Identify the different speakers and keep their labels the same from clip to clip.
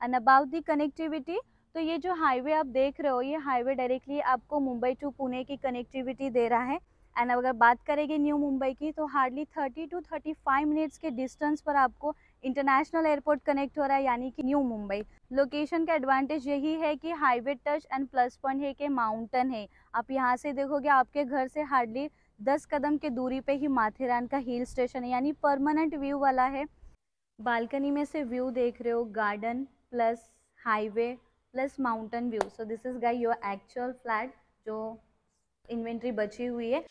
Speaker 1: And about the connectivity, तो ये जो हाईवे आप देख रहे हो, ये हाईवे डायरेक्टली आपको मुंबई टू पुणे की कनेक्टिविटी दे रहा है। एंड अगर बात करेंगे न्यू मुंबई की, तो हार्डली 30 to 35 मिनट्स के डिस्टेंस पर आपको इंटरनेशनल एयरपोर्ट कनेक्ट हो रहा है, यानी कि न्यू मुंबई। लोकेशन का एडवांटेज यही है कि highway touch and plus point है कि माउंटेन है। आप यहाँ से देखोगे, आपके घर से हार्डली 10 कदम के दूरी पे ही माथेरान का हिल स्टेशन है, यानी परमानेंट व्यू वाला है। बालकनी में से व्यू देख रहे हो, garden plus highway plus mountain view. So this is guys your actual flat जो इन्वेंट्री बची हुई है।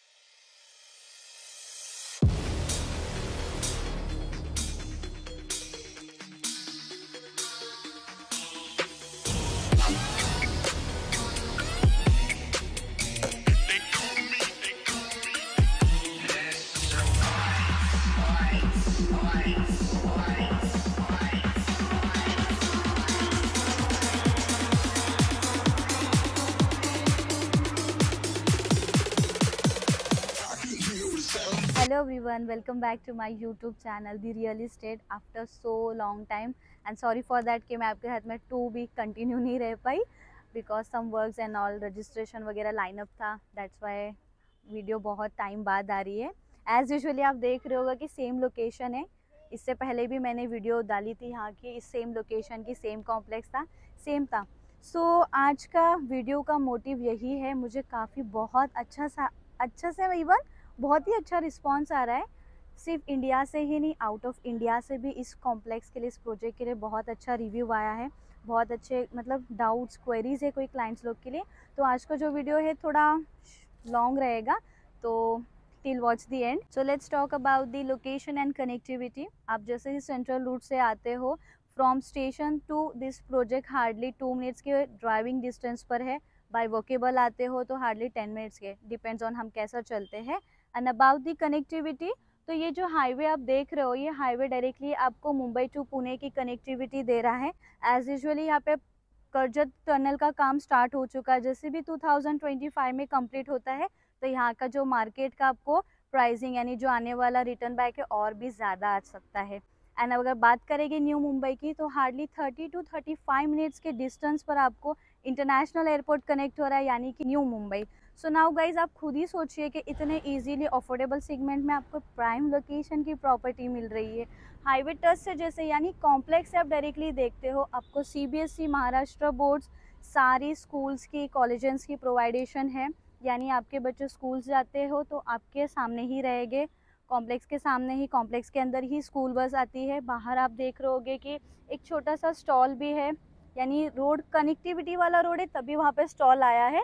Speaker 1: Hello everyone, welcome back to my YouTube channel The Real Estate after so long time and sorry for that कि मैं आपके साथ में 2 week continue नहीं रह पाई because some works and all registration वगैरह लाइनअप था, that's why वीडियो बहुत टाइम बाद आ रही है। एज़ यूजुअली आप देख रहे होगा कि सेम लोकेशन है, इससे पहले भी मैंने वीडियो डाली थी यहाँ की, इस सेम लोकेशन की, सेम कॉम्प्लेक्स था, सेम था। सो आज का वीडियो का मोटिव यही है, मुझे काफ़ी बहुत अच्छा से इवन बहुत ही अच्छा रिस्पांस आ रहा है, सिर्फ इंडिया से ही नहीं, आउट ऑफ इंडिया से भी इस कॉम्प्लेक्स के लिए, इस प्रोजेक्ट के लिए बहुत अच्छा रिव्यू आया है, बहुत अच्छे मतलब डाउट्स क्वेरीज है कोई क्लाइंट्स लोग के लिए। तो आज का जो वीडियो है थोड़ा लॉन्ग रहेगा, तो till watch the end. So let's talk about the location and connectivity. आप जैसे ही सेंट्रल रूट से आते हो, from station to this project hardly 2 minutes के ड्राइविंग डिस्टेंस पर है। बाय वॉकेबल आते हो तो हार्डली 10 मिनट्स के, डिपेंड्स ऑन हम कैसा चलते हैं। एंड अबाउट दी कनेक्टिविटी, तो ये जो हाईवे आप देख रहे हो, ये हाईवे डायरेक्टली आपको मुंबई टू पुणे की कनेक्टिविटी दे रहा है। एज यूजुअली यहाँ पे करजत टनल का काम स्टार्ट हो चुका है, जैसे भी 2025 में कंप्लीट होता है तो यहाँ का जो मार्केट का आपको प्राइसिंग यानी जो आने वाला रिटर्न बैक है और भी ज़्यादा आ सकता है। एंड अगर बात करेंगे न्यू मुंबई की, तो हार्डली 30 to 35 मिनट्स के डिस्टेंस पर आपको इंटरनेशनल एयरपोर्ट कनेक्ट हो रहा है, यानी कि new Mumbai. So now guys, आप खुद ही सोचिए कि इतने इजीली अफोर्डेबल सेगमेंट में आपको प्राइम लोकेशन की प्रॉपर्टी मिल रही है, हाईवे टच से, जैसे यानी कॉम्प्लेक्स से आप डायरेक्टली देखते हो। आपको सीबीएसई महाराष्ट्र बोर्ड्स सारी स्कूल्स की, कॉलेजेस की प्रोवाइडेशन है, यानी आपके बच्चे स्कूल जाते हो तो आपके सामने ही रहेंगे, कॉम्प्लेक्स के सामने ही, कॉम्प्लेक्स के अंदर ही स्कूल बस आती है। बाहर आप देख रहे होगे कि एक छोटा सा स्टॉल भी है, यानी रोड कनेक्टिविटी वाला रोड है तभी वहाँ पे स्टॉल आया है।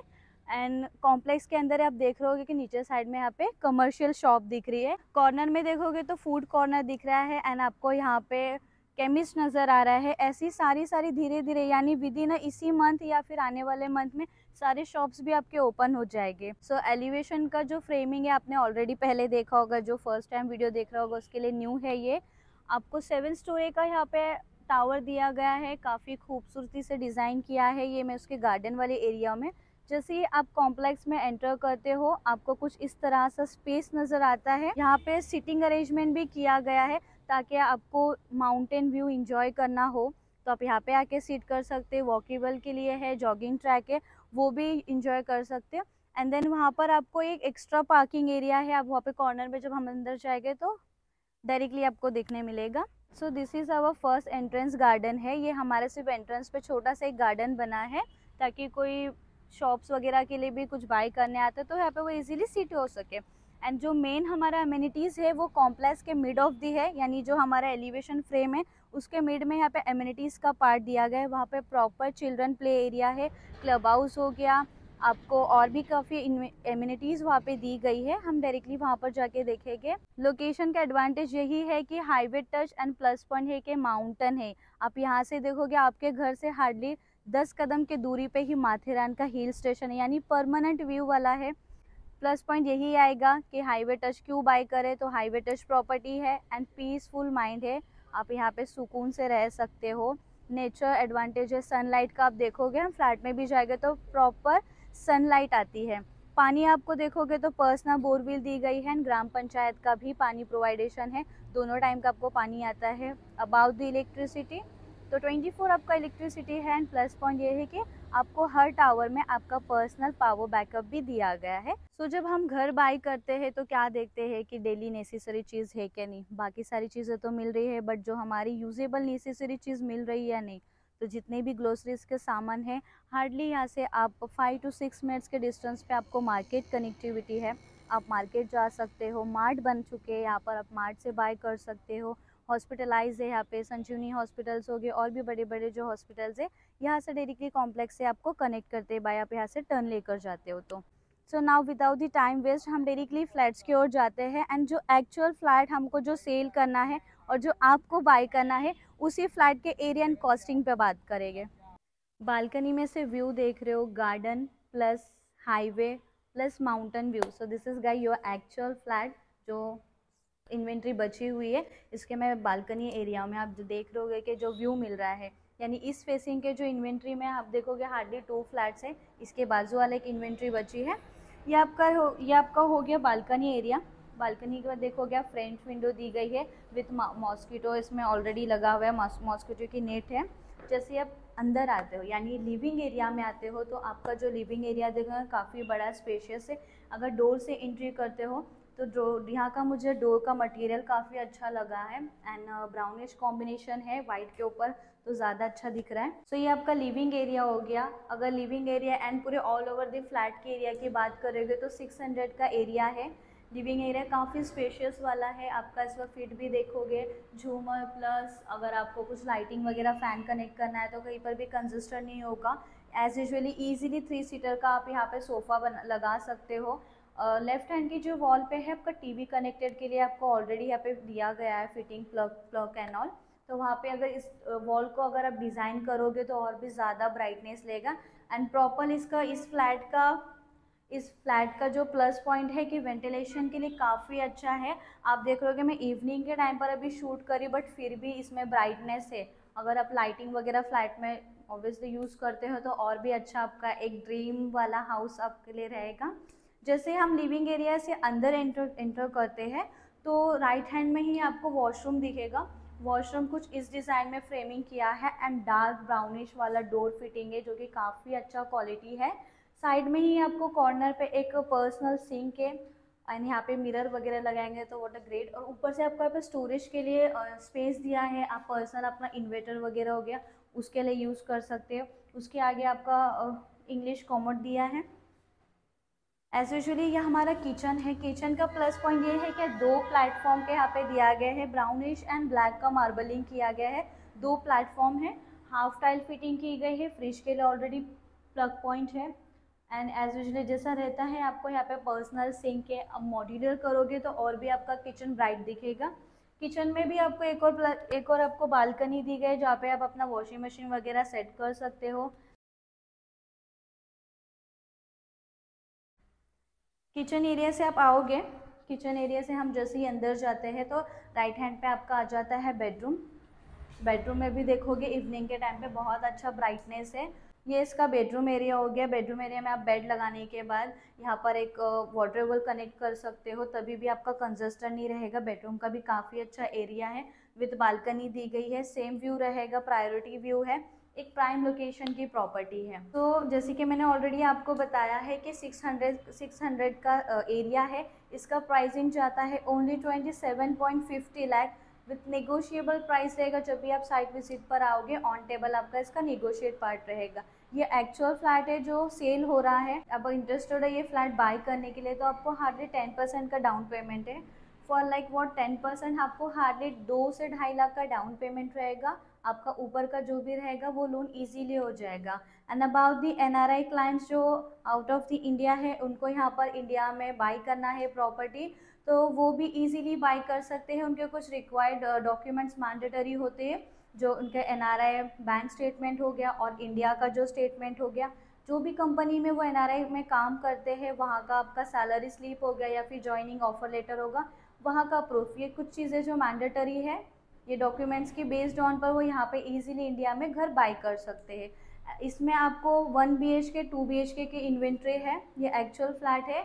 Speaker 1: एंड कॉम्प्लेक्स के अंदर आप देख रहे होगे कि नीचे साइड में यहाँ पे कमर्शियल शॉप दिख रही है, कॉर्नर में देखोगे तो फूड कॉर्नर दिख रहा है, एंड आपको यहाँ पे केमिस्ट नज़र आ रहा है। ऐसी सारी धीरे धीरे, यानी विद इन इसी मंथ या फिर आने वाले मंथ में सारे शॉप्स भी आपके ओपन हो जाएंगे। सो एलिवेशन का जो फ्रेमिंग है आपने ऑलरेडी पहले देखा होगा, जो फर्स्ट टाइम वीडियो देख रहा होगा उसके लिए न्यू है ये। आपको 7 स्टोरी का यहाँ पे टावर दिया गया है, काफ़ी खूबसूरती से डिज़ाइन किया है ये। मैं उसके गार्डन वाले एरिया में, जैसे ही आप कॉम्प्लेक्स में एंटर करते हो आपको कुछ इस तरह सा स्पेस नज़र आता है। यहाँ पे सिटिंग अरेंजमेंट भी किया गया है ताकि आपको माउंटेन व्यू इंजॉय करना हो तो आप यहाँ पे आके सिट कर सकते हो। वॉकेबल के लिए है, जॉगिंग ट्रैक है, वो भी इंजॉय कर सकते हो। एंड देन वहाँ पर आपको एक एक्स्ट्रा पार्किंग एरिया है, आप वहाँ पे कॉर्नर में जब हम अंदर जाएंगे तो डायरेक्टली आपको देखने मिलेगा। So this is our first entrance garden है, ये हमारे सिर्फ एंट्रेंस पे छोटा सा एक गार्डन बना है ताकि कोई शॉप्स वगैरह के लिए भी कुछ बाय करने आते हैं तो यहाँ पे वो इजीली सिट हो सके। एंड जो मेन हमारा एमिनिटीज़ है वो कॉम्प्लेक्स के मिड ऑफ दी है, यानी जो हमारा एलिवेशन फ्रेम है उसके मिड में यहाँ पे एमिनिटीज़ का पार्ट दिया गया है। वहाँ पे प्रॉपर चिल्ड्रन प्ले एरिया है, क्लब हाउस हो गया, आपको और भी काफ़ी एमिनिटीज़ वहाँ पे दी गई है। हम डायरेक्टली वहाँ पर जाके देखेंगे। लोकेशन का एडवांटेज यही है कि highway touch and plus point है कि माउंटेन है। आप यहाँ से देखोगे, आपके घर से हार्डली 10 कदम के दूरी पे ही माथेरान का हिल स्टेशन है, यानी परमानेंट व्यू वाला है। प्लस पॉइंट यही आएगा कि हाईवे टच क्यों बाय करें, तो हाईवे टच प्रॉपर्टी है एंड पीसफुल माइंड है, आप यहाँ पे सुकून से रह सकते हो। नेचर एडवांटेज है, सनलाइट का आप देखोगे, हम फ्लैट में भी जाएंगे तो प्रॉपर सनलाइट आती है। पानी आपको देखोगे तो पर्सनल बोरवेल दी गई है, ग्राम पंचायत का भी पानी प्रोवाइडेशन है, दोनों टाइम का आपको पानी आता है। अबाउट द इलेक्ट्रिसिटी, तो 24 आपका इलेक्ट्रिसिटी है एंड प्लस पॉइंट ये है कि आपको हर टावर में आपका पर्सनल पावर बैकअप भी दिया गया है। सो जब हम घर बाई करते हैं तो क्या देखते हैं कि डेली नेसेसरी चीज़ है क्या नहीं, बाकी सारी चीज़ें तो मिल रही है बट जो हमारी यूजेबल नेसेसरी चीज़ मिल रही है या नहीं। तो जितने भी ग्रोसरीज के सामान है हार्डली यहाँ से आप 5 to 6 मिनट्स के डिस्टेंस पे आपको मार्केट कनेक्टिविटी है, आप मार्केट जा सकते हो, मार्ट बन चुके हैं यहाँ पर, आप मार्ट से बाय कर सकते हो। हॉस्पिटलाइज है यहाँ पे, संजीवनी हॉस्पिटल्स हो गए और भी बड़े बड़े जो हॉस्पिटल्स है यहाँ से डायरेक्टली कॉम्प्लेक्स से आपको कनेक्ट करते हैं बाय, आप यहाँ से टर्न लेकर जाते हो। तो so now without the time waste हम डायरेक्टली फ्लैट्स की ओर जाते हैं एंड जो एक्चुअल फ्लैट हमको जो सेल करना है और जो आपको बाय करना है उसी फ्लैट के एरिया एंड कॉस्टिंग पे बात करेंगे। बालकनी में से व्यू देख रहे हो, garden plus highway plus mountain view. So this is guys your actual flat जो इन्वेंट्री बची हुई है, इसके मैं बालकनी एरिया में आप देख रहे कि जो व्यू मिल रहा है, यानी इस फेसिंग के जो इन्वेंट्री में आप देखोगे हार्डली 2 फ्लैट्स हैं, इसके बाजू वाला एक इन्वेंट्री बची है। ये आपका हो गया बालकनी एरिया। बालकनी के बाद देखोगे आप फ्रंट विंडो दी गई है विथ मॉस्किटो इसमें ऑलरेडी लगा हुआ है, मॉस्किटो की नेट है। जैसे आप अंदर आते हो यानी लिविंग एरिया में आते हो तो आपका जो लिविंग एरिया देखोगे काफ़ी बड़ा स्पेशियस है। अगर डोर से एंट्री करते हो तो डोर यहाँ का मुझे डोर का मटेरियल काफ़ी अच्छा लगा है एंड ब्राउनिश कॉम्बिनेशन है वाइट के ऊपर, तो ज़्यादा अच्छा दिख रहा है। सो ये आपका लिविंग एरिया हो गया। अगर लिविंग एरिया एंड पूरे ऑल ओवर द फ्लैट के एरिया की बात करोगे तो 600 का एरिया है। लिविंग एरिया काफ़ी स्पेशियस वाला है। आपका इसमें फिट भी देखोगे झूमर प्लस अगर आपको कुछ लाइटिंग वगैरह फ़ैन कनेक्ट करना है तो कहीं पर भी कंजस्टर नहीं होगा। एज यूजुअली ईजिली 3 सीटर का आप यहाँ पे सोफ़ा लगा सकते हो। लेफ्ट हैंड की जो वॉल पे है आपका टीवी कनेक्टेड के लिए आपको ऑलरेडी यहाँ पे दिया गया है फिटिंग प्लग एंड ऑल। तो वहाँ पे अगर इस वॉल को अगर आप डिज़ाइन करोगे तो और भी ज़्यादा ब्राइटनेस लेगा। एंड प्रॉपर इस फ्लैट का जो प्लस पॉइंट है कि वेंटिलेशन के लिए काफ़ी अच्छा है। आप देख रहे हो कि मैं इवनिंग के टाइम पर अभी शूट करी बट फिर भी इसमें ब्राइटनेस है। अगर आप लाइटिंग वगैरह फ्लैट में ऑब्वियसली यूज़ करते हो तो और भी अच्छा आपका एक ड्रीम वाला हाउस आपके लिए रहेगा। जैसे हम लिविंग एरिया से अंदर एंटर करते हैं तो राइट हैंड में ही आपको वॉशरूम दिखेगा। वॉशरूम कुछ इस डिज़ाइन में फ्रेमिंग किया है एंड डार्क ब्राउनिश वाला डोर फिटिंग है जो कि काफ़ी अच्छा क्वालिटी है। साइड में ही आपको कॉर्नर पे एक पर्सनल सिंक है एंड यहाँ पे मिरर वगैरह लगाएंगे तो व्हाट अ ग्रेट। और ऊपर से आपको यहाँ पे स्टोरेज के लिए स्पेस दिया है, आप पर्सनल अपना इन्वर्टर वगैरह हो गया उसके लिए यूज़ कर सकते हो। उसके आगे आपका इंग्लिश कॉमोड दिया है। एज यूजुअली यह हमारा किचन है। किचन का प्लस पॉइंट ये है कि 2 प्लेटफॉर्म के यहाँ पे दिया गया है, ब्राउनिश एंड ब्लैक का मार्बलिंग किया गया है। 2 प्लेटफॉर्म है, हाफ टाइल फिटिंग की गई है, फ्रिज के लिए ऑलरेडी प्लग पॉइंट है। एंड एज यूजुअली जैसा रहता है आपको यहाँ पे पर्सनल सिंक है। अब मॉड्यूलर करोगे तो और भी आपका किचन ब्राइट दिखेगा। किचन में भी आपको एक और आपको बालकनी दी गई जहाँ पे आप अपना वॉशिंग मशीन वगैरह सेट कर सकते हो। किचन एरिया से आप आओगे, किचन एरिया से हम जैसे ही अंदर जाते हैं तो राइट हैंड पे आपका आ जाता है बेडरूम। बेडरूम में भी देखोगे इवनिंग के टाइम पे बहुत अच्छा ब्राइटनेस है। ये इसका बेडरूम एरिया हो गया। बेडरूम एरिया में आप बेड लगाने के बाद यहाँ पर एक वाटरवेल कनेक्ट कर सकते हो, तभी भी आपका कंजस्टर नहीं रहेगा। बेडरूम का भी काफ़ी अच्छा एरिया है, विद बालकनी दी गई है, सेम व्यू रहेगा, प्रायोरिटी व्यू है, एक प्राइम लोकेशन की प्रॉपर्टी है। तो जैसे कि मैंने ऑलरेडी आपको बताया है कि 600 का एरिया है। इसका प्राइसिंग जाता है only 27.50 lakh with negotiable price रहेगा। जब भी आप साइट विजिट पर आओगे ऑन टेबल आपका इसका नेगोशिएट पार्ट रहेगा। ये एक्चुअल फ्लैट है जो सेल हो रहा है। अब इंटरेस्टेड है ये फ्लैट बाय करने के लिए तो आपको हार्डली 10% का डाउन पेमेंट है। फॉर लाइक वॉट 10%, आपको हार्डली 2 से 2.5 लाख का डाउन पेमेंट रहेगा। आपका ऊपर का जो भी रहेगा वो लोन इजीली हो जाएगा। And about the NRI clients जो आउट ऑफ द इंडिया है, उनको यहाँ पर इंडिया में बाई करना है प्रॉपर्टी तो वो भी इजीली बाई कर सकते हैं। उनके कुछ रिक्वायर्ड डॉक्यूमेंट्स मैंडेटरी होते हैं, जो उनके एनआरआई बैंक स्टेटमेंट हो गया और इंडिया का जो स्टेटमेंट हो गया। जो भी कंपनी में वो एनआरआई में काम करते हैं वहाँ का आपका सैलरी स्लिप हो गया या फिर ज्वाइनिंग ऑफर लेटर होगा, वहाँ का प्रूफ, ये कुछ चीज़ें जो मैंडेटरी है। ये डॉक्यूमेंट्स की बेस्ड ऑन पर वो यहाँ पे इजीली इंडिया में घर बाई कर सकते हैं। इसमें आपको 1 BHK 2 BHK की इन्वेंट्री है। ये एक्चुअल फ्लैट है।